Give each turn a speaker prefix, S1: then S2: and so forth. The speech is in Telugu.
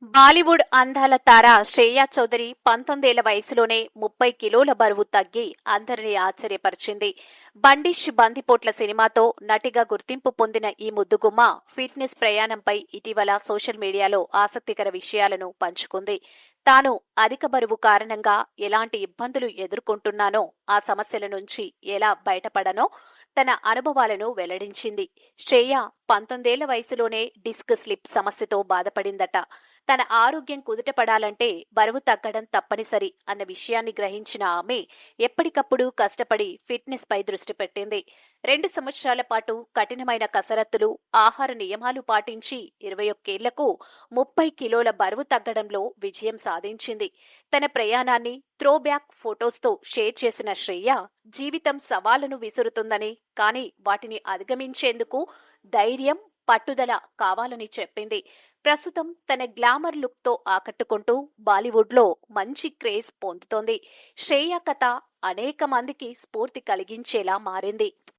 S1: బాలీవుడ్ అందాల తార శ్రేయా చౌదరి 19 ఏళ్ల వయసులోనే 30 కిలోల బరువు తగ్గి అందరినీ ఆశ్చర్యపరిచింది. బండిష్ బందిపోట్ల సినిమాతో నటిగా గుర్తింపు పొందిన ఈ ముద్దుగుమ్మ ఫిట్నెస్ ప్రయాణంపై ఇటీవల సోషల్ మీడియాలో ఆసక్తికర విషయాలను పంచుకుంది. తాను అధిక బరువు కారణంగా ఎలాంటి ఇబ్బందులు ఎదుర్కొంటున్నానో, ఆ సమస్యల నుంచి ఎలా బయటపడనో తన అనుభవాలను వెల్లడించింది. శ్రేయ 19 ఏళ్ల వయసులోనే డిస్క్ స్లిప్ సమస్యతో బాధపడిందట. తన ఆరోగ్యం కుదుటపడాలంటే బరువు తగ్గడం తప్పనిసరి అన్న విషయాన్ని గ్రహించిన ఆమె ఎప్పటికప్పుడు కష్టపడి ఫిట్నెస్ పై దృష్టి పెట్టింది. 2 సంవత్సరాల పాటు కఠినమైన కసరత్తులు, ఆహార నియమాలు పాటించి 21 ఏళ్లకు 30 కిలోల బరువు తగ్గడంలో విజయం సాధించింది. తన ప్రయాణాన్ని త్రోబ్యాక్ ఫొటోస్తో షేర్ చేసిన శ్రేయ, జీవితం సవాళ్లను విసురుతుందని, కానీ వాటిని అధిగమించేందుకు ధైర్యం, పట్టుదల కావాలని చెప్పింది. ప్రస్తుతం తన గ్లామర్ లుక్ తో ఆకట్టుకుంటూ బాలీవుడ్ లో మంచి క్రేజ్ పొందుతోంది. శ్రేయ కథ అనేక మందికి స్ఫూర్తి కలిగించేలా మారింది.